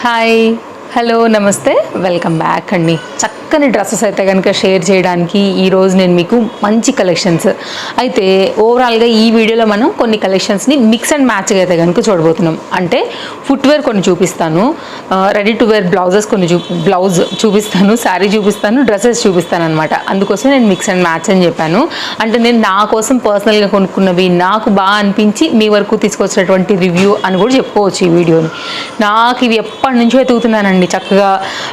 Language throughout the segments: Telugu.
హాయ్, హలో, నమస్తే, వెల్కమ్ బ్యాక్ అండి. చక్కని డ్రెస్సెస్ అయితే కనుక షేర్ చేయడానికి ఈరోజు నేను మీకు మంచి కలెక్షన్స్ అయితే ఓవరాల్గా ఈ వీడియోలో మనం కొన్ని కలెక్షన్స్ని మిక్స్ అండ్ మ్యాచ్గా అయితే కనుక చూడబోతున్నాం. అంటే ఫుట్వేర్ కొన్ని చూపిస్తాను, రెడీ టు వేర్ బ్లౌజెస్ కొన్ని బ్లౌజ్ చూపిస్తాను, శారీ చూపిస్తాను, డ్రెస్సెస్ చూపిస్తాను అనమాట. అందుకోసం నేను మిక్స్ అండ్ మ్యాచ్ అని చెప్పాను. అంటే నేను నా కోసం పర్సనల్గా కొనుక్కున్నవి, నాకు బాగా అనిపించి మీ వరకు తీసుకొచ్చినటువంటి రివ్యూ అని కూడా చెప్పుకోవచ్చు ఈ వీడియోని. నాకు ఇవి ఎప్పటి నుంచో వెతుకుతున్నానండి. చక్కగా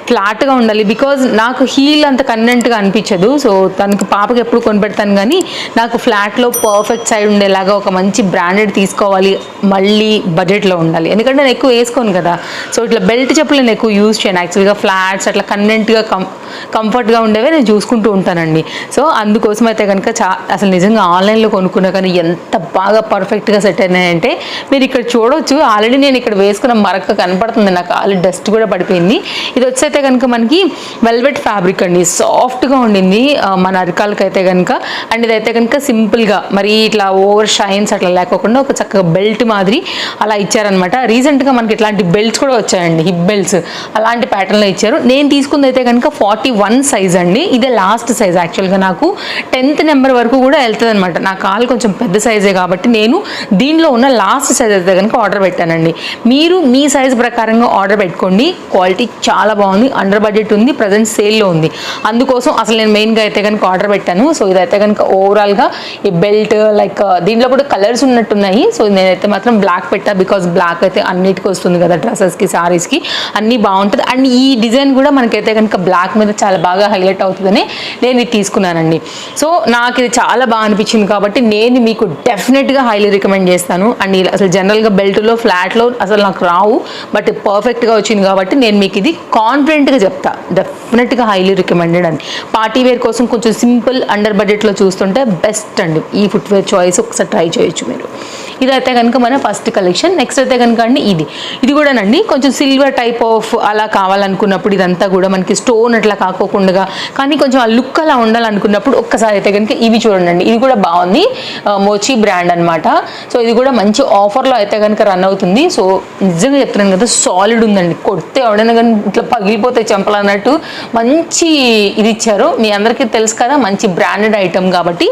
ఫ్లాట్గా ఉండాలి, బికాజ్ నాకు హీల్ అంత కన్వెంట్గా అనిపించదు. సో తనకి పాపకి ఎప్పుడు కొనిపెడతాను, కానీ నాకు ఫ్లాట్లో పర్ఫెక్ట్ సైడ్ ఉండేలాగా ఒక మంచి బ్రాండెడ్ తీసుకోవాలి, మళ్ళీ బడ్జెట్లో ఉండాలి. ఎందుకంటే నేను ఎక్కువ వేసుకోను కదా. సో ఇట్లా బెల్ట్ చెప్పులు నేను ఎక్కువ యూజ్ చేయను. యాక్చువల్గా ఫ్లాట్స్ అట్లా కన్వెంట్గా కంఫర్ట్గా ఉండేవే నేను చూసుకుంటూ ఉంటానండి. సో అందుకోసం అయితే కనుక అసలు నిజంగా ఆన్లైన్లో కొనుక్కున్నా కానీ ఎంత బాగా పర్ఫెక్ట్గా సెట్ అయినాయంటే మీరు ఇక్కడ చూడవచ్చు. ఆల్రెడీ నేను ఇక్కడ వేసుకున్న మరక కనపడుతుంది, నాకు ఆల్రెడీ డస్ట్ కూడా పడిపోయింది. ఇది వచ్చైతే కనుక మనకి వెల్వెట్ ఫ్యాబ్రిక్ అండి, సాఫ్ట్గా ఉండింది మన అరికాలకి అయితే కనుక. అండ్ ఇదైతే కనుక సింపుల్గా మరి ఇట్లా ఓవర్ షైన్స్ అట్లా లేకోకుండా ఒక చక్కగా బెల్ట్ మాదిరి అలా ఇచ్చారనమాట. రీసెంట్గా మనకి ఇట్లాంటి బెల్ట్స్ కూడా వచ్చాయండి, హిప్ బెల్ట్స్ అలాంటి ప్యాటర్న్లో ఇచ్చారు. నేను తీసుకుంది అయితే కనుక 41 సైజ్ అండి. ఇదే లాస్ట్ సైజ్. యాక్చువల్గా నాకు 10th నెంబర్ వరకు కూడా వెళ్తుంది అనమాట. నా కాలు కొంచెం పెద్ద సైజే కాబట్టి నేను దీనిలో ఉన్న లాస్ట్ సైజ్ అయితే కనుక ఆర్డర్ పెట్టానండి. మీరు మీ సైజ్ ప్రకారంగా ఆర్డర్ పెట్టుకోండి. క్వాలిటీ చాలా బాగుంది, అండర్ బడ్జెట్ ఉంది, ప్రజెంట్ సేల్లో ఉంది. అందుకోసం అసలు నేను మెయిన్గా అయితే కనుక ఆర్డర్ పెట్టాను. సో ఇదైతే కనుక ఓవరాల్గా ఈ బెల్ట్ లైక్ దీంట్లో కూడా కలర్స్ ఉన్నట్టున్నాయి. సో నేనైతే మాత్రం బ్లాక్ పెట్టా, బికాజ్ బ్లాక్ అయితే అన్నిటికీ వస్తుంది కదా, డ్రెస్సెస్కి, శారీస్కి అన్నీ బాగుంటుంది. అండ్ ఈ డిజైన్ కూడా మనకైతే కనుక బ్లాక్ మీద చాలా బాగా హైలైట్ అవుతుందని నేను ఇది తీసుకున్నానండి. సో నాకు ఇది చాలా బాగా అనిపించింది కాబట్టి నేను మీకు డెఫినెట్గా హైలీ రికమెండ్ చేస్తాను. అండ్ అసలు జనరల్గా బెల్ట్లో ఫ్లాట్లో అసలు నాకు రావు, బట్ పర్ఫెక్ట్గా వచ్చింది కాబట్టి నేను మీకు ఇది కాన్ఫిడెంట్గా చెప్తా, డెఫినెట్గా హైలీ రికమెండెడ్ అని. పార్టీ వేర్ కోసం కొంచెం సింపుల్ అండర్ బడ్జెట్లో చూస్తుంటే బెస్ట్ అండి ఈ ఫుట్వేర్ చాయిస్. ఒకసారి ట్రై చేయొచ్చు మీరు. ఇదైతే కనుక మన ఫస్ట్ కలెక్షన్. నెక్స్ట్ అయితే కనుక అండి ఇది కూడానండి కొంచెం సిల్వర్ టైప్ ఆఫ్ అలా కావాలనుకున్నప్పుడు, ఇదంతా కూడా మనకి స్టోన్ అట్లా కాకోకుండా కానీ కొంచెం ఆ లుక్ అలా ఉండాలనుకున్నప్పుడు ఒక్కసారి అయితే కనుక ఇవి చూడండి. ఇది కూడా బాగుంది, మోచి బ్రాండ్ అనమాట. సో ఇది కూడా మంచి ఆఫర్లో అయితే కనుక రన్ అవుతుంది. సో నిజంగా చెప్తున్నాను కదా, సాలిడ్ ఉందండి. కొడితే ఎవడైనా కానీ ఇట్లా పగిలిపోతే చెంపలు అన్నట్టు మంచి ఇది ఇచ్చారు. మీ అందరికీ తెలుసు కదా, మంచి బ్రాండెడ్ ఐటమ్ కాబట్టి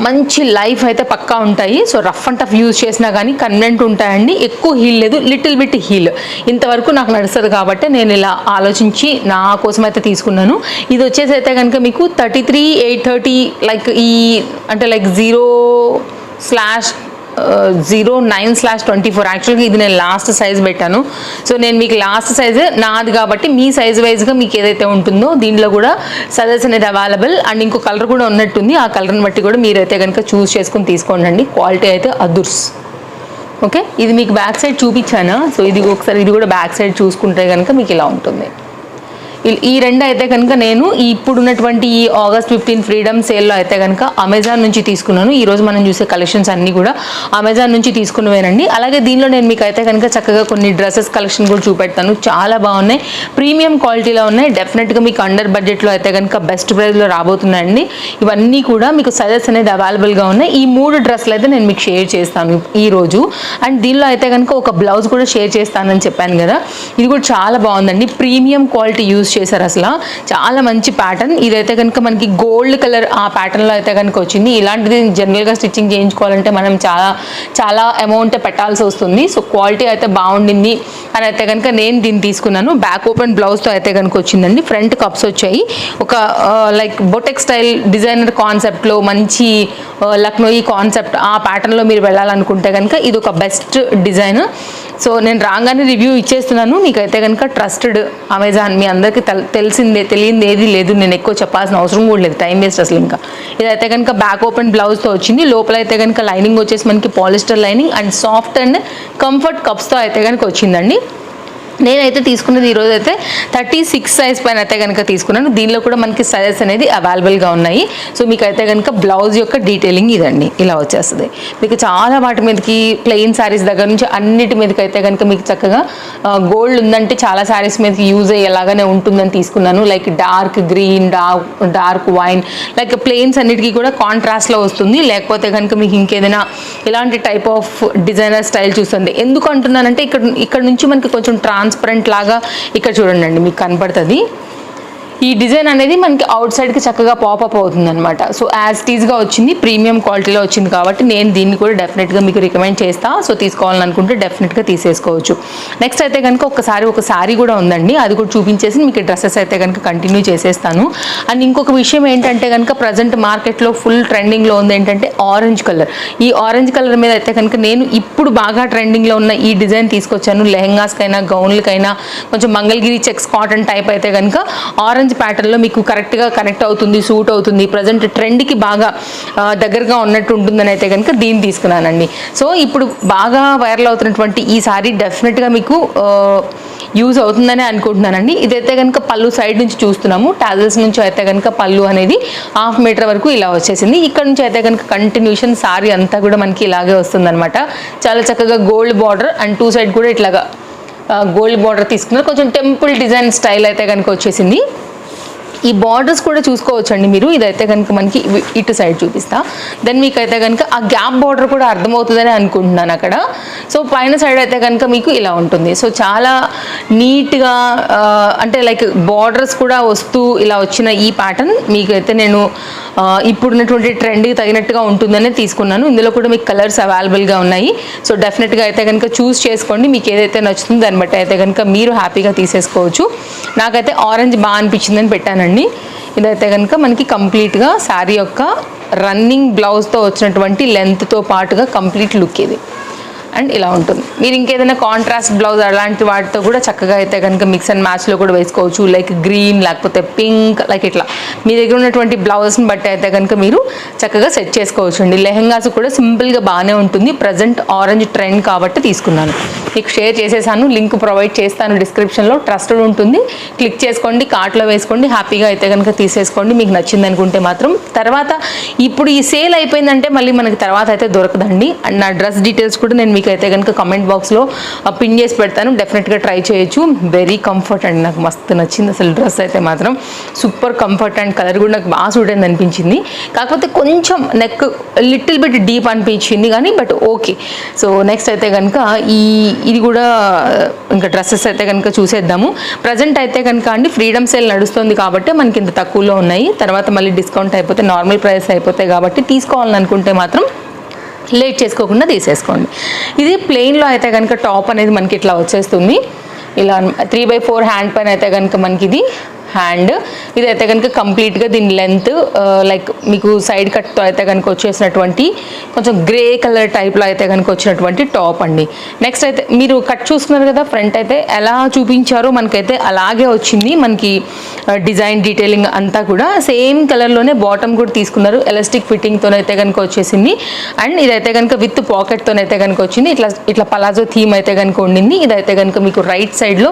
మంచి లైఫ్ అయితే పక్కా ఉంటాయి. So rough and tough use చేసినా కానీ కన్వెంట్ ఉంటాయండి. ఎక్కువ హీల్ లేదు, లిటిల్ బిట్ హీల్ ఇంతవరకు నాకు నడుస్తుంది కాబట్టి నేను ఇలా ఆలోచించి నా కోసం అయితే తీసుకున్నాను. ఇది వచ్చేసి అయితే కనుక మీకు 33,830 లైక్ ఈ అంటే లైక్ 0/09/24. యాక్చువల్గా ఇది నేను లాస్ట్ సైజ్ పెట్టాను. సో నేను మీకు లాస్ట్ సైజ్ నాది కాబట్టి మీ సైజ్ వైజ్గా మీకు ఏదైతే ఉంటుందో దీంట్లో కూడా సైజెస్ అనేది అవైలబుల్. అండ్ ఇంకో కలర్ కూడా ఉన్నట్టుంది, ఆ కలర్ని బట్టి కూడా మీరైతే కనుక చూస్ చేసుకుని తీసుకోండి. క్వాలిటీ అయితే అదుర్స్. ఓకే, ఇది మీకు బ్యాక్ సైడ్ చూపించాను. సో ఇది ఒకసారి ఇది కూడా బ్యాక్ సైడ్ చూసుకుంటే కనుక మీకు ఇలా ఉంటుంది. ఈ రెండు అయితే కనుక నేను ఇప్పుడున్నటువంటి ఈ August 15 ఫ్రీడమ్ సేల్లో అయితే కనుక అమెజాన్ నుంచి తీసుకున్నాను. ఈరోజు మనం చూసే కలెక్షన్స్ అన్నీ కూడా అమెజాన్ నుంచి తీసుకున్నవేనండి. అలాగే దీనిలో నేను మీకు అయితే కనుక చక్కగా కొన్ని డ్రెస్సెస్ కలెక్షన్ కూడా చూపెడతాను. చాలా బాగున్నాయి, ప్రీమియం క్వాలిటీలో ఉన్నాయి. డెఫినెట్గా మీకు అండర్ బడ్జెట్లో అయితే కనుక బెస్ట్ ప్రైస్లో రాబోతున్నాయండి. ఇవన్నీ కూడా మీకు సైజెస్ అనేది అవైలబుల్గా ఉన్నాయి. ఈ 3 డ్రెస్సులు అయితే నేను మీకు షేర్ చేస్తాను ఈరోజు. అండ్ దీనిలో అయితే కనుక ఒక బ్లౌజ్ కూడా షేర్ చేస్తానని చెప్పాను కదా, ఇది కూడా చాలా బాగుందండి. ప్రీమియం క్వాలిటీ యూజ్ చేశారు, అసలు చాలా మంచి ప్యాటర్న్. ఇదైతే కనుక మనకి గోల్డ్ కలర్ ఆ ప్యాటర్న్లో అయితే కనుక వచ్చింది. ఇలాంటిది జనరల్గా స్టిచ్చింగ్ చేయించుకోవాలంటే మనం చాలా అమౌంట్ పెట్టాల్సి వస్తుంది. సో క్వాలిటీ అయితే బాగుండింది అని అయితే కనుక నేను దీన్ని తీసుకున్నాను. బ్యాక్ ఓపెన్ బ్లౌజ్తో అయితే కనుక వచ్చిందండి. ఫ్రంట్ కప్స్ వచ్చాయి. ఒక లైక్ బొటెక్ స్టైల్ డిజైనర్ కాన్సెప్ట్లో మంచి లక్నోయి కాన్సెప్ట్ ఆ ప్యాటర్న్లో మీరు వెళ్ళాలనుకుంటే కనుక ఇది ఒక బెస్ట్ డిజైన్. సో నేను రాగానే రివ్యూ ఇచ్చేస్తున్నాను. మీకైతే కనుక ట్రస్టెడ్ అమెజాన్, మీ అందరికీ తెలియంది ఏది లేదు, నేను ఎక్కువ చెప్పాల్సిన అవసరం కూడా లేదు, టైం వేస్ట్ అసలు. ఇంకా ఇదైతే కనుక బ్యాక్ ఓపెన్ బ్లౌజ్తో వచ్చింది. లోపల అయితే కనుక లైనింగ్ వచ్చేసి మనకి polyester lining and soft and comfort కప్స్తో అయితే కనుక వచ్చిందండి. నేనైతే తీసుకున్నది ఈరోజు అయితే 36 సైజ్ పైన అయితే కనుక తీసుకున్నాను. దీనిలో కూడా మనకి సైజెస్ అనేది అవైలబుల్గా ఉన్నాయి. సో మీకు అయితే కనుక బ్లౌజ్ యొక్క డీటెయిలింగ్ ఇదండి, ఇలా వచ్చేస్తుంది. మీకు చాలా వాటి మీదకి ప్లెయిన్ శారీస్ దగ్గర నుంచి అన్నిటి మీదకి అయితే కనుక మీకు చక్కగా గోల్డ్ ఉందంటే చాలా శారీస్ మీదకి యూజ్ అయ్యేలాగానే ఉంటుందని తీసుకున్నాను. Like dark green, dark wine, like plains అన్నిటికీ కూడా కాంట్రాస్ట్లో వస్తుంది. లేకపోతే కనుక మీకు ఇంకేదైనా ఇలాంటి టైప్ ఆఫ్ డిజైనర్ స్టైల్ చూస్తుంది. ఎందుకు అంటున్నానంటే ఇక్కడ నుంచి మనకి కొంచెం ట్రాన్స్పరెంట్ లాగా ఇక్కడ చూడండి మీకు కనపడుతుంది. ఈ డిజైన్ అనేది మనకి అవుట్ సైడ్కి చక్కగా పాపప్ అవుతుంది అనమాట. సో యాజ్ టీజ్గా వచ్చింది, ప్రీమియం క్వాలిటీలో వచ్చింది కాబట్టి నేను దీన్ని కూడా డెఫినెట్గా మీకు రికమెండ్ చేస్తాను. సో తీసుకోవాలనుకుంటే డెఫినెట్గా తీసేసుకోవచ్చు. నెక్స్ట్ అయితే కనుక ఒక శారీ కూడా ఉందండి, అది కూడా చూపించేసి మీకు డ్రెస్సెస్ అయితే కనుక కంటిన్యూ చేసేస్తాను. అండ్ ఇంకొక విషయం ఏంటంటే కనుక ప్రజెంట్ మార్కెట్లో ఫుల్ ట్రెండింగ్లో ఉంది ఏంటంటే ఆరెంజ్ కలర్. ఈ ఆరెంజ్ కలర్ మీద అయితే కనుక నేను ఇప్పుడు బాగా ట్రెండింగ్లో ఉన్న ఈ డిజైన్ తీసుకొచ్చాను. లెహెంగాస్కైనా గౌన్లకైనా కొంచెం మంగళగిరి చెక్స్ కాటన్ టైప్ అయితే కనుక ఆరెంజ్ ప్యాటర్న్లో మీకు కరెక్ట్గా కనెక్ట్ అవుతుంది, సూట్ అవుతుంది. ప్రజెంట్ ట్రెండ్కి బాగా దగ్గరగా ఉన్నట్టు ఉంటుందని అయితే కనుక దీన్ని తీసుకున్నానండి. సో ఇప్పుడు బాగా వైరల్ అవుతున్నటువంటి ఈ సారీ డెఫినెట్గా మీకు యూజ్ అవుతుందని అనుకుంటున్నానండి. ఇదైతే కనుక పళ్ళు సైడ్ నుంచి చూస్తున్నాము, టాజల్స్ నుంచి అయితే కనుక పళ్ళు అనేది 1/2 మీటర్ వరకు ఇలా వచ్చేసింది. ఇక్కడ నుంచి అయితే కనుక కంటిన్యూషన్ సారీ అంతా కూడా మనకి ఇలాగే వస్తుందన్నమాట. చాలా చక్కగా గోల్డ్ బార్డర్ అండ్ 2 సైడ్ కూడా ఇట్లాగా గోల్డ్ బార్డర్ తీసుకున్నారు. కొంచెం టెంపుల్ డిజైన్ స్టైల్ అయితే కనుక వచ్చేసింది. ఈ బార్డర్స్ కూడా చూసుకోవచ్చండి మీరు. ఇదైతే కనుక మనకి ఇటు సైడ్ చూపిస్తా, దెన్ మీకు అయితే కనుక ఆ గ్యాప్ బార్డర్ కూడా అర్థమవుతుందని అనుకుంటున్నాను అక్కడ. సో పైన సైడ్ అయితే కనుక మీకు ఇలా ఉంటుంది. సో చాలా నీట్గా అంటే లైక్ బార్డర్స్ కూడా వస్తూ ఇలా వచ్చిన ఈ ప్యాటర్న్ మీకైతే నేను ఇప్పుడున్నటువంటి ట్రెండ్కి తగినట్టుగా ఉంటుందనే తీసుకున్నాను. ఇందులో కూడా మీకు కలర్స్ అవైలబుల్గా ఉన్నాయి. సో డెఫినెట్గా అయితే కనుక చూస్ చేసుకోండి, మీకు ఏదైతే నచ్చుతుందో దాన్ని బట్టి అయితే కనుక మీరు హ్యాపీగా తీసేసుకోవచ్చు. నాకైతే ఆరెంజ్ బాగా అనిపించిందని పెట్టానండి. ఇదైతే కనుక మనకి కంప్లీట్గా శారీ యొక్క రన్నింగ్ బ్లౌజ్తో వచ్చినటువంటి లెంత్తో పాటుగా కంప్లీట్ లుక్ ఇది. అండ్ ఇలా ఉంటుంది. మీరు ఇంకేదైనా కాంట్రాస్ట్ బ్లౌజ్ అలాంటి వాటితో కూడా చక్కగా అయితే కనుక మిక్స్ అండ్ మ్యాచ్లో కూడా వేసుకోవచ్చు. లైక్ గ్రీన్ లేకపోతే పింక్, లైక్ ఇట్లా మీ దగ్గర ఉన్నటువంటి బ్లౌజ్ని బట్టి అయితే కనుక మీరు చక్కగా సెట్ చేసుకోవచ్చు అండి. లెహెంగాస్ కూడా సింపుల్గా బాగానే ఉంటుంది. ప్రజెంట్ ఆరెంజ్ ట్రెండ్ కాబట్టి తీసుకున్నాను. మీకు షేర్ చేసేసాను, లింక్ ప్రొవైడ్ చేస్తాను డిస్క్రిప్షన్లో. ట్రస్టెడ్ ఉంటుంది, క్లిక్ చేసుకోండి, కార్ట్లో వేసుకోండి, హ్యాపీగా అయితే కనుక తీసేసుకోండి. మీకు నచ్చింది అనుకుంటే మాత్రం తర్వాత ఇప్పుడు ఈ సేల్ అయిపోయిందంటే మళ్ళీ మనకి తర్వాత అయితే దొరకదండి. అండ్ నా డ్రెస్ డీటెయిల్స్ కూడా నేను మీకు అయితే కనుక కమెంట్ బాక్స్లో పిన్ చేసి పెడతాను, డెఫినెట్గా ట్రై చేయొచ్చు. వెరీ కంఫర్ట్ అండి, నాకు మస్తు నచ్చింది అసలు డ్రెస్ అయితే మాత్రం. సూపర్ కంఫర్ట్ అండ్ కలర్ కూడా నాకు బాగా సూట్ అయింది అనిపించింది. కాకపోతే కొంచెం నెక్ లిటిల్ బిట్ డీప్ అనిపించింది కానీ బట్ ఓకే. సో నెక్స్ట్ అయితే కనుక ఇది కూడా ఇంకా డ్రెస్సెస్ అయితే కనుక చూసేద్దాము. ప్రజెంట్ అయితే కనుక అండి ఫ్రీడమ్ సేల్ నడుస్తుంది కాబట్టి మనకి ఇంత తక్కువలో ఉన్నాయి. తర్వాత మళ్ళీ డిస్కౌంట్ అయిపోతే నార్మల్ ప్రైస్ అయిపోతాయి కాబట్టి తీసుకోవాలని అనుకుంటే మాత్రం లేట్ చేసుకోకుండా తీసేసుకోండి. ఇది ప్లెయిన్లో అయితే కనుక టాప్ అనేది మనకి ఇట్లా వచ్చేస్తుంది. ఇలా 3/4 హ్యాండ్ పైన అయితే కనుక మనకి ఇది హ్యాండ్. ఇదైతే కనుక కంప్లీట్గా దీని లెంత్ లైక్ మీకు సైడ్ కట్తో అయితే కనుక వచ్చేసినటువంటి కొంచెం గ్రే కలర్ టైప్లో అయితే కనుక వచ్చినటువంటి టాప్ అండి. నెక్స్ట్ అయితే మీరు కట్ చూస్తున్నారు కదా, ఫ్రంట్ అయితే ఎలా చూపించారో మనకైతే అలాగే వచ్చింది. మనకి డిజైన్ డీటెయిలింగ్ అంతా కూడా సేమ్ కలర్లోనే బాటమ్ కూడా తీసుకున్నారు. ఎలాస్టిక్ ఫిట్టింగ్తోనైతే కనుక వచ్చేసింది. అండ్ ఇదైతే కనుక విత్ పాకెట్తోనైతే కనుక వచ్చింది. ఇట్లా పలాజో థీమ్ అయితే కనుక ఉండింది. ఇదైతే కనుక మీకు రైట్ సైడ్లో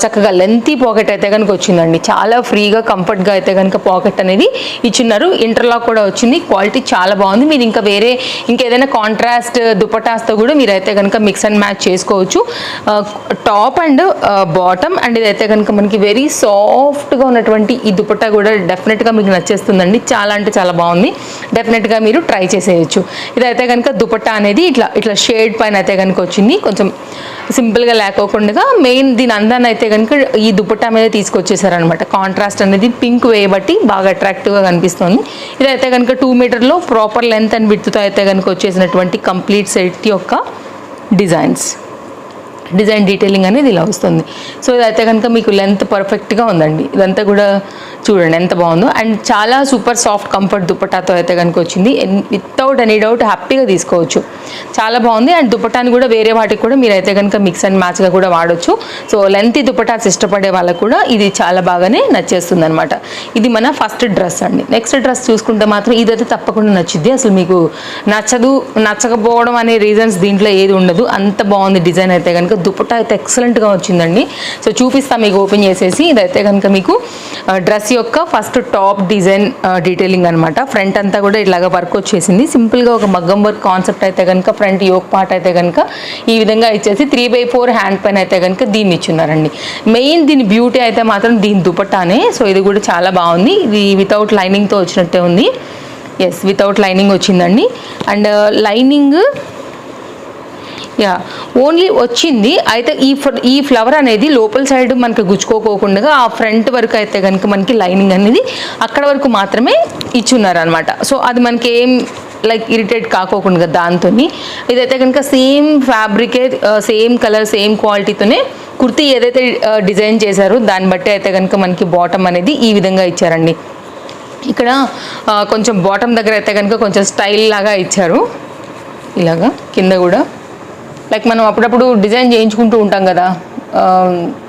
చక్కగా లెంతీ పాకెట్ అయితే కనుక వచ్చిందండి. చాలా ఫ్రీగా కంఫర్ట్గా అయితే కనుక పాకెట్ అనేది ఇచ్చిన్నారు. ఇంటర్లాక్ కూడా వచ్చింది. క్వాలిటీ చాలా బాగుంది. మీరు ఇంకా వేరే ఇంకేదైనా కాంట్రాస్ట్ దుపటాస్తో కూడా మీరైతే కనుక మిక్స్ అండ్ మ్యాచ్ చేసుకోవచ్చు. Top and bottom. అండ్ ఇదైతే కనుక మనకి వెరీ సాఫ్ట్గా ఉన్నటువంటి ఈ దుపట్టా కూడా డెఫినెట్గా మీకు నచ్చేస్తుందండి. చాలా అంటే చాలా బాగుంది. డెఫినెట్గా మీరు ట్రై చేసేయచ్చు. ఇదైతే కనుక దుపట్టా అనేది ఇట్లా షేడ్ పైన అయితే కనుక వచ్చింది. కొంచెం సింపుల్గా లేకోకుండా మెయిన్ దీని అందాన్ని అయితే కనుక ఈ దుపట్టా మీద తీసుకొచ్చేసారనమాట. కాంట్రాస్ట్ అనేది పింక్ వేయబట్టి బాగా అట్రాక్టివ్గా కనిపిస్తుంది. ఇదైతే కనుక 2 మీటర్లో ప్రాపర్ లెంత్ అండ్ విడ్త్తో అయితే కనుక వచ్చేసినటువంటి కంప్లీట్ సెట్ యొక్క డిజైన్ డీటెయిలింగ్ అనేది ఇలా వస్తుంది. సో ఇదైతే కనుక మీకు లెంత్ పర్ఫెక్ట్గా ఉందండి. ఇదంతా కూడా చూడండి ఎంత బాగుందో. అండ్ చాలా సూపర్ సాఫ్ట్ కంఫర్ట్ దుపట్టాతో అయితే కనుక వచ్చింది. వితౌట్ ఎనీ డౌట్ హ్యాపీగా తీసుకోవచ్చు. చాలా బాగుంది. అండ్ దుపట్టాని కూడా వేరే వాటికి కూడా మీరైతే కనుక మిక్స్ అండ్ మ్యాచ్గా కూడా వాడచ్చు. సో లెంతీ దుపట్టాస్ ఇష్టపడే వాళ్ళకు కూడా ఇది చాలా బాగానే నచ్చేస్తుంది అనమాట. ఇది మన ఫస్ట్ డ్రెస్ అండి. నెక్స్ట్ డ్రెస్ చూసుకుంటే మాత్రం ఇదైతే తప్పకుండా నచ్చింది. అసలు మీకు నచ్చకపోవడం అనే రీజన్స్ దీంట్లో ఏది ఉండదు. అంత బాగుంది డిజైన్ అయితే కనుక కనుక దుపట్టా అయితే ఎక్సలెంట్గా వచ్చిందండి. సో చూపిస్తాను మీకు ఓపెన్ చేసేసి. ఇదైతే కనుక మీకు డ్రెస్ యొక్క ఫస్ట్ టాప్ డిజైన్ డీటెయిలింగ్ అనమాట. ఫ్రంట్ అంతా కూడా ఇలాగ వర్క్ వచ్చేసింది. సింపుల్గా ఒక మగ్గం వర్క్ కాన్సెప్ట్ అయితే కనుక ఫ్రంట్ యోక్ పార్ట్ అయితే కనుక ఈ విధంగా ఇచ్చేసి 3/4 హ్యాండ్ పైన అయితే కనుక దీన్ని ఇచ్చున్నారండి. మెయిన్ దీని బ్యూటీ అయితే మాత్రం దీని దుపట్టానే. సో ఇది కూడా చాలా బాగుంది. ఇది వితౌట్ లైనింగ్తో వచ్చినట్టే ఉంది. ఎస్, వితౌట్ లైనింగ్ వచ్చిందండి. అండ్ లైనింగ్ ఓన్లీ వచ్చింది. అయితే ఈ ఫ్లవర్ అనేది లోపల సైడ్ మనకి గుచ్చుకోకుండా ఆ ఫ్రంట్ వరకు అయితే కనుక మనకి లైనింగ్ అనేది అక్కడ వరకు మాత్రమే ఇచ్చున్నారు అనమాట. సో అది మనకి ఏం లైక్ ఇరిటేట్ కాకోకుండా దాంతో ఇదైతే కనుక సేమ్ ఫ్యాబ్రికే, సేమ్ కలర్, సేమ్ క్వాలిటీతోనే కుర్తీ ఏదైతే డిజైన్ చేశారో దాన్ని బట్టి అయితే కనుక మనకి బాటమ్ అనేది ఈ విధంగా ఇచ్చారండి. ఇక్కడ కొంచెం బాటమ్ దగ్గర అయితే కనుక కొంచెం స్టైల్ లాగా ఇచ్చారు. ఇలాగా కింద కూడా లైక్ మనం అప్పుడప్పుడు డిజైన్ చేయించుకుంటూ ఉంటాం కదా,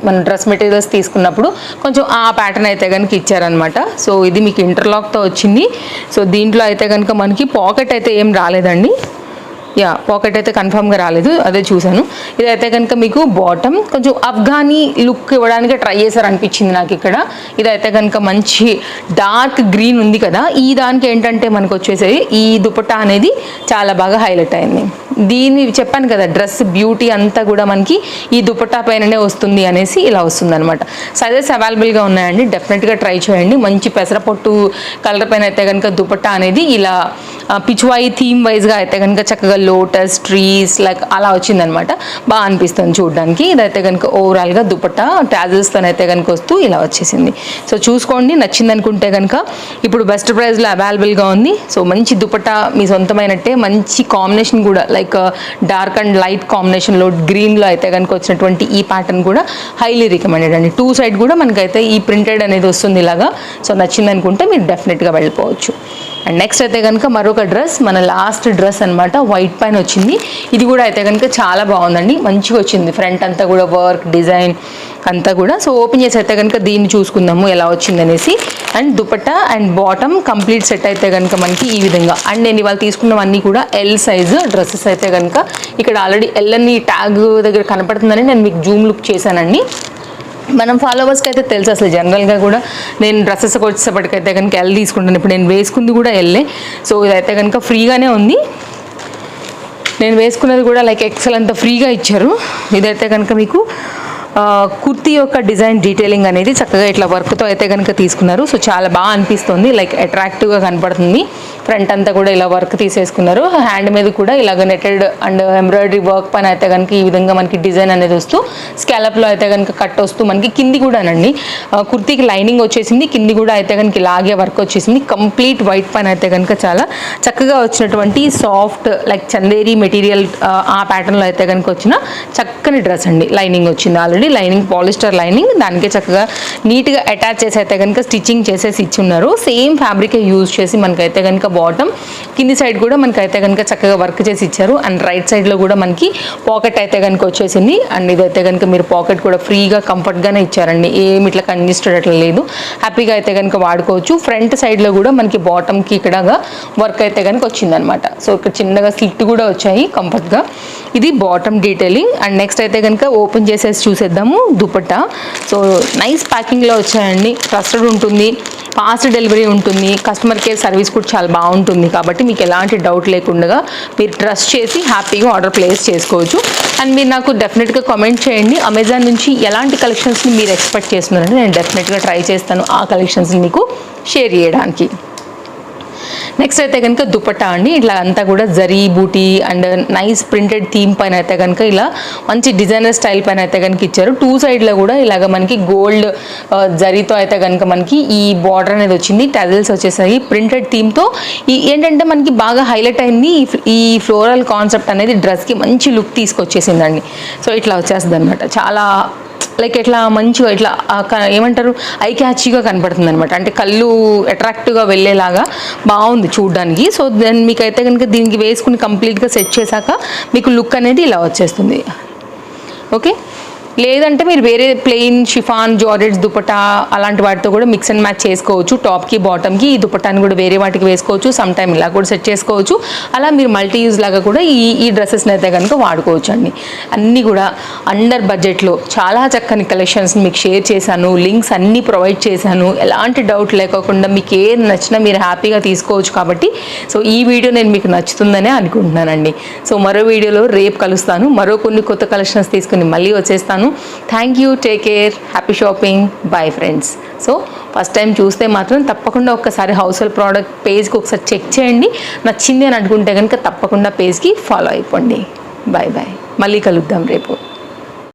మనం డ్రెస్ మెటీరియల్స్ తీసుకున్నప్పుడు కొంచెం ఆ ప్యాటర్న్ అయితే కనుక ఇచ్చారనమాట. సో ఇది మీకు ఇంటర్లాక్తో వచ్చింది. సో దీంట్లో అయితే కనుక మనకి పాకెట్ అయితే ఏం రాలేదండి. పాకెట్ అయితే కన్ఫామ్గా రాలేదు, అదే చూశాను. ఇదైతే కనుక మీకు బాటమ్ కొంచెం అఫ్ఘానీ లుక్ ఇవ్వడానికి ట్రై చేశారు అనిపించింది నాకు ఇక్కడ. ఇదైతే కనుక మంచి డార్క్ గ్రీన్ ఉంది కదా, ఈ దానికి ఏంటంటే మనకు వచ్చేసేది ఈ దుపట్టా అనేది చాలా బాగా హైలైట్ అయింది. దీన్ని చెప్పాను కదా, డ్రెస్ బ్యూటీ అంతా కూడా మనకి ఈ దుపట్టా పైననే వస్తుంది అనేసి ఇలా వస్తుంది అనమాట. సైజెస్ అవైలబుల్గా ఉన్నాయండి, డెఫినెట్గా ట్రై చేయండి. మంచి పెసరపొట్టు కలర్ పైన అయితే కనుక దుపట్టా అనేది ఇలా పిచ్వాయి థీమ్ వైజ్గా అయితే కనుక చక్కగా లోటస్ ట్రీస్ లైక్ అలా వచ్చిందనమాట. బాగా అనిపిస్తుంది చూడడానికి. ఇదైతే కనుక ఓవరాల్గా దుపట్టా టాజిల్స్తో అయితే కనుక వస్తూ ఇలా వచ్చేసింది. సో చూసుకోండి, నచ్చింది అనుకుంటే కనుక ఇప్పుడు బెస్ట్ ప్రైస్లో అవైలబుల్గా ఉంది. సో మంచి దుపట్టా మీ సొంతమైనట్టే. మంచి కాంబినేషన్ కూడా లైక్ డార్క్ అండ్ లైట్ కాంబినేషన్లో గ్రీన్లో అయితే కనుక వచ్చినటువంటి ఈ ప్యాటర్న్ కూడా హైలీ రికమెండెడ్ అండి. 2 సైడ్ కూడా మనకైతే ఈ ప్రింటెడ్ అనేది వస్తుంది ఇలాగా. సో నచ్చింది అనుకుంటే మీరు డెఫినెట్గా వెళ్ళిపోవచ్చు. అండ్ నెక్స్ట్ అయితే కనుక మరొక డ్రెస్, మన లాస్ట్ డ్రెస్ అనమాట. వైట్ పైన వచ్చింది. ఇది కూడా అయితే కనుక చాలా బాగుందండి, మంచిగా వచ్చింది. ఫ్రంట్ అంతా కూడా వర్క్ డిజైన్ అంతా కూడా. సో ఓపెన్ చేసి అయితే కనుక దీన్ని చూసుకుందాము ఎలా వచ్చింది అనేసి. And dupatta and bottom complete set అయితే కనుక మనకి ఈ విధంగా. అండ్ నేను ఇవాళ తీసుకున్నవన్నీ కూడా ఎల్ సైజు డ్రెస్సెస్ అయితే కనుక ఇక్కడ ఆల్రెడీ ఎల్ అని ట్యాగ్ దగ్గర కనపడుతుందని నేను మీకు జూమ్ లుక్ చేశానండి. మనం ఫాలోవర్స్కి అయితే తెలుసు అసలు జనరల్గా కూడా నేను డ్రెస్సెస్కి వచ్చేసప్పటికైతే కనుక ఎల్ తీసుకుంటాను. ఇప్పుడు నేను వేసుకుంది కూడా ఎల్లే. సో ఇదైతే కనుక ఫ్రీగానే ఉంది. నేను వేసుకున్నది కూడా లైక్ ఎక్సెల్ అంత ఫ్రీగా ఇచ్చారు. ఇదైతే కనుక మీకు కుర్తీ యొక్క డిజైన్ డీటెయిలింగ్ అనేది చక్కగా ఇట్లా వర్క్తో అయితే కనుక తీసుకున్నారు. సో చాలా బాగా అనిపిస్తుంది, లైక్ అట్రాక్టివ్గా కనపడుతుంది. ఫ్రంట్ అంతా కూడా ఇలా వర్క్ తీసేసుకున్నారు. హ్యాండ్ మీద కూడా ఇలాగ నెటెడ్ అండ్ ఎంబ్రాయిడరీ వర్క్ పైన అయితే కనుక ఈ విధంగా మనకి డిజైన్ అనేది వస్తూ స్కాలప్లో అయితే కనుక కట్ వస్తూ మనకి కింది కూడానండి కుర్తీకి లైనింగ్ వచ్చేసింది. కింది కూడా అయితే కనుక ఇలాగే వర్క్ వచ్చేసింది. కంప్లీట్ వైట్ పైన అయితే కనుక చాలా చక్కగా వచ్చినటువంటి సాఫ్ట్ లైక్ చందేరి మెటీరియల్ ఆ ప్యాటర్న్లో అయితే కనుక వచ్చిన చక్కని డ్రెస్ అండి. లైనింగ్ వచ్చింది ఆల్రెడీ, లైనింగ్ పాలిస్టర్ లైనింగ్, దానికే చక్కగా నీట్గా అటాచ్ చేసి అయితే కనుక స్టిచ్చింగ్ చేసేసి ఇచ్చున్నారు. సేమ్ ఫ్యాబ్రికే యూజ్ చేసి మనకైతే కనుక బాటమ్ కింది సైడ్ కూడా మనకైతే కనుక చక్కగా వర్క్ చేసి ఇచ్చారు. అండ్ రైట్ సైడ్లో కూడా మనకి పాకెట్ అయితే కనుక వచ్చేసింది. అండ్ ఇదైతే కనుక మీరు పాకెట్ కూడా ఫ్రీగా కంఫర్ట్గానే ఇచ్చారండి, ఏమి ఇట్లా కంజెస్టెడ్ అట్లా లేదు, హ్యాపీగా అయితే కనుక వాడుకోవచ్చు. ఫ్రంట్ సైడ్లో కూడా మనకి బాటమ్కి ఇక్కడగా వర్క్ అయితే కనుక వచ్చిందనమాట. సో ఇక్కడ చిన్నగా స్లిట్ కూడా వచ్చాయి కంఫర్ట్గా. ఇది బాటమ్ డీటెయిలింగ్. అండ్ నెక్స్ట్ అయితే కనుక ఓపెన్ చేసేసి చూసేద్దాము దుపట్టా. సో నైస్ ప్యాకింగ్లో వచ్చాయండి, ట్రస్టెడ్ ఉంటుంది, ఫాస్ట్ డెలివరీ ఉంటుంది, కస్టమర్ కేర్ సర్వీస్ కూడా చాలా బాగుంటుంది. కాబట్టి మీకు ఎలాంటి డౌట్ లేకుండా మీరు ట్రస్ట్ చేసి హ్యాపీగా ఆర్డర్ ప్లేస్ చేసుకోవచ్చు. అండ్ మీరు నాకు డెఫినెట్గా కామెంట్ చేయండి, అమెజాన్ నుంచి ఎలాంటి కలెక్షన్స్ని మీరు ఎక్స్పెక్ట్ చేస్తున్నారంటే నేను డెఫినెట్గా ట్రై చేస్తాను ఆ కలెక్షన్స్ని మీకు షేర్ చేయడానికి. నెక్స్ట్ అయితే కనుక దుపట్టా అండి. ఇట్లా అంతా కూడా జరీ బూటీ అండ్ నైస్ ప్రింటెడ్ థీమ్ పైన అయితే కనుక ఇలా మంచి డిజైనర్ స్టైల్ పైన అయితే కనుక ఇచ్చారు. 2 సైడ్లో కూడా ఇలాగ మనకి గోల్డ్ జరీతో అయితే కనుక మనకి ఈ బార్డర్ అనేది వచ్చింది. టెజల్స్ వచ్చేసాయి ప్రింటెడ్ థీమ్తో. ఏంటంటే మనకి బాగా హైలైట్ అయింది ఈ ఫ్లోరల్ కాన్సెప్ట్ అనేది డ్రెస్కి మంచి లుక్ తీసుకొచ్చేసిందండి. సో ఇట్లా వచ్చేస్తుంది అనమాట, చాలా లైక్ ఇట్లా మంచిగా ఇట్లా ఏమంటారు ఐ క్యాచీగా కనపడుతుంది అనమాట. అంటే కళ్ళు అట్రాక్టివ్గా వెళ్ళేలాగా బాగుంది చూడడానికి. సో దెన్ మీకైతే కనుక దీనికి వేసుకుని కంప్లీట్గా సెట్ చేశాక మీకు లుక్ అనేది ఇలా వచ్చేస్తుంది. ఓకే, లేదంటే మీరు వేరే ప్లెయిన్ షిఫాన్ జార్జెట్స్ దుపట్టా అలాంటి వాటితో కూడా మిక్స్ అండ్ మ్యాచ్ చేసుకోవచ్చు. టాప్కి బాటమ్కి ఈ దుపట్టాని కూడా వేరే వాటికి వేసుకోవచ్చు. సమ్ టైమ్ ఇలా కూడా సెట్ చేసుకోవచ్చు. అలా మీరు మల్టీ యూజ్ లాగా కూడా ఈ డ్రెస్సెస్ని అయితే కనుక వాడుకోవచ్చు అండి. అన్నీ కూడా అండర్ బడ్జెట్లో చాలా చక్కని కలెక్షన్స్ మీకు షేర్ చేశాను. లింక్స్ అన్నీ ప్రొవైడ్ చేశాను. ఎలాంటి డౌట్ లేకోకుండా మీకు ఏది నచ్చినా మీరు హ్యాపీగా తీసుకోవచ్చు. కాబట్టి సో ఈ వీడియో నేను మీకు నచ్చుతుందనే అనుకుంటున్నానండి. సో మరో వీడియోలో రేపు కలుస్తాను. మరో కొన్ని కొత్త కలెక్షన్స్ తీసుకుని మళ్ళీ వచ్చేస్తాను. Thank you, take care, happy shopping, bye friends. So first time చూస్తే మాత్రం తప్పకుండా ఒక్కసారి హౌస్ హోల్డ్ ప్రోడక్ట్ పేజ్కి ఒకసారి చెక్ చేయండి. నచ్చింది అని అనుకుంటే కనుక తప్పకుండా పేజ్కి ఫాలో అయిపోండి. బాయ్ బాయ్, మళ్ళీ కలుద్దాం రేపు.